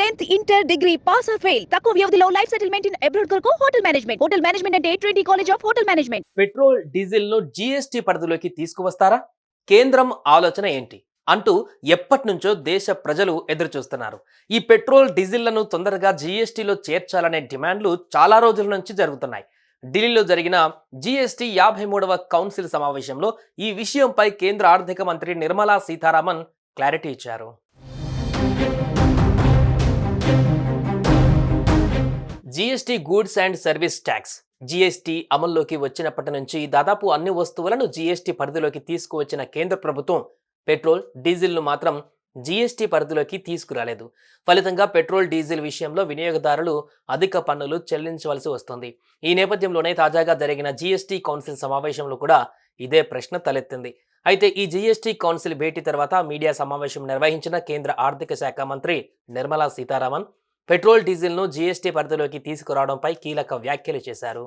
10th inter degree pass or fail తక్కువ వ్యవధిలో life settlement in abroad కొరకు hotel management అంటే Trinity college of hotel management. Petrol diesel ను GST పరిధిలోకి తీసుకువస్తారా? కేంద్రం ఆలోచన ఏంటి అంటూ ఎప్పటి నుంచో దేశ ప్రజలు ఎదురు చూస్తున్నారు. ఈ పెట్రోల్ డీజిల్లను తొందరగా జీఎస్టీలో చేర్చాలనే డిమాండ్లు చాలా రోజుల నుంచి జరుగుతున్నాయి. ఢిల్లీలో జరిగిన జీఎస్టీ 53వ కౌన్సిల్ సమావేశంలో ఈ విషయంపై కేంద్ర ఆర్థిక మంత్రి నిర్మలా సీతారామన్ క్లారిటీ ఇచ్చారు. GST goods and service tax GST అమల్లోకి వచ్చినప్పటి నుంచి దాదాపు అన్ని వస్తువులను జీఎస్టీ పరిధిలోకి తీసుకువచ్చిన కేంద్ర ప్రభుత్వం పెట్రోల్ డీజిల్ను మాత్రం జీఎస్టీ పరిధిలోకి తీసుకురాలేదు. ఫలితంగా పెట్రోల్ డీజిల్ విషయంలో వినియోగదారులు అధిక పన్నులు చెల్లించవలసి వస్తుంది. ఈ నేపథ్యంలోనే తాజాగా జరిగిన జీఎస్టీ కౌన్సిల్ సమావేశంలో కూడా ఇదే ప్రశ్న తలెత్తింది. అయితే ఈ జీఎస్టీ కౌన్సిల్ భేటీ తర్వాత మీడియా సమావేశం నిర్వహించిన కేంద్ర ఆర్థిక శాఖ మంత్రి నిర్మలా సీతారామన్ పెట్రోల్ డీజిల్ను జీఎస్టీ పరిధిలోకి తీసుకురావడంపై కీలక వ్యాఖ్యలు చేశారు.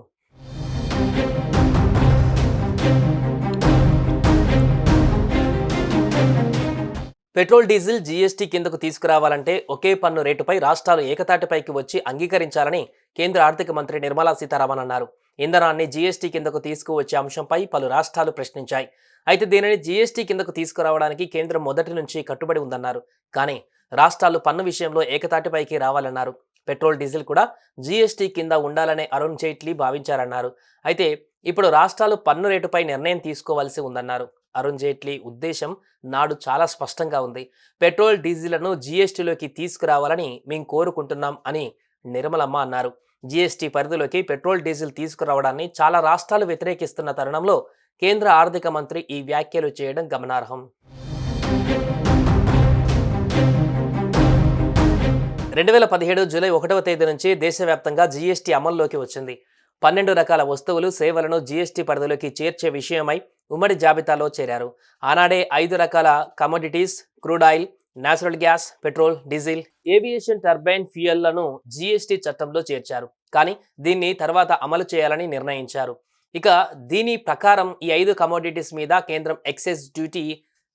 పెట్రోల్ డీజిల్ జీఎస్టీ కిందకు తీసుకురావాలంటే ఒకే పన్ను రేటుపై రాష్ట్రాలు ఏకతాటిపైకి వచ్చి అంగీకరించాలని కేంద్ర ఆర్థిక మంత్రి నిర్మలా సీతారామన్ అన్నారు. ఇంధనాన్ని జీఎస్టీ కిందకు తీసుకువచ్చే అంశంపై పలు రాష్ట్రాలు ప్రశ్నించాయి. అయితే దీనిని జీఎస్టీ కిందకు తీసుకురావడానికి కేంద్రం మొదటి నుంచి కట్టుబడి ఉందన్నారు. కానీ రాష్ట్రాలు పన్ను విషయంలో ఏకతాటిపైకి రావాలన్నారు. పెట్రోల్ డీజిల్ కూడా జీఎస్టీ కింద ఉండాలనే అరుణ్ జైట్లీ భావించారన్నారు. అయితే ఇప్పుడు రాష్ట్రాలు పన్ను రేటుపై నిర్ణయం తీసుకోవాల్సి ఉందన్నారు. అరుణ్ జైట్లీ ఉద్దేశం నాడు చాలా స్పష్టంగా ఉంది. పెట్రోల్ డీజిల్లను జీఎస్టీలోకి తీసుకురావాలని మేము కోరుకుంటున్నాం అని నిర్మలమ్మ అన్నారు. జీఎస్టీ పరిధిలోకి పెట్రోల్ డీజిల్ తీసుకురావడాన్ని చాలా రాష్ట్రాలు వ్యతిరేకిస్తున్న తరుణంలో కేంద్ర ఆర్థిక మంత్రి ఈ వ్యాఖ్యలు చేయడం గమనార్హం. 2017 జూలై 1వ తేదీ నుంచి దేశవ్యాప్తంగా జీఎస్టీ అమల్లోకి వచ్చింది. 12 రకాల వస్తువులు సేవలను జీఎస్టీ పరిధిలోకి చేర్చే విషయమై ఉమ్మడి జాబితాలో చేరారు. ఆనాడే 5 రకాల commodities, crude oil, natural gas, petrol, diesel, aviation turbine ఫ్యూయల్లను జీఎస్టీ చట్టంలో చేర్చారు. కానీ దీన్ని తర్వాత అమలు చేయాలని నిర్ణయించారు. ఇక దీని ప్రకారం ఈ 5 కమోడిటీస్ మీద కేంద్రం ఎక్సైజ్ డ్యూటీ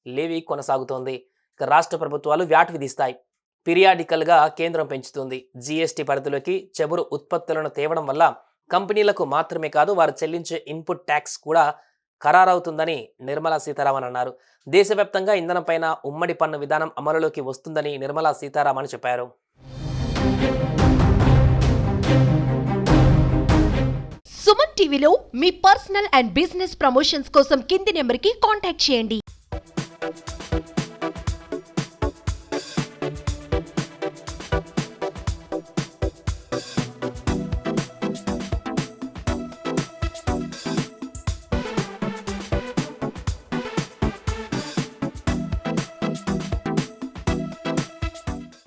లేవీ కొనసాగుతోంది. ఇక రాష్ట్ర ప్రభుత్వాలు వ్యాట్ విధిస్తాయి. పీరియాడికల్గా కేంద్రం పెంచుతుంది. జీఎస్టీ పరిధిలోకి చమురు ఉత్పత్తులను తేవడం వల్ల కంపెనీలకు మాత్రమే కాదు వారు చెల్లించే ఇన్పుట్ ట్యాక్స్ కూడా ఖరారవుతుందని నిర్మలా సీతారామన్ అన్నారు. దేశవ్యాప్తంగా ఇంధనంపైన ఉమ్మడి పన్ను విధానం అమలులోకి వస్తుందని నిర్మలా సీతారామన్ చెప్పారు. సుమన్ టీవీలో మీ పర్సనల్ అండ్ బిజినెస్ ప్రమోషన్స్ కోసం కింది నెంబర్కి కాంటాక్ట్ చేయండి.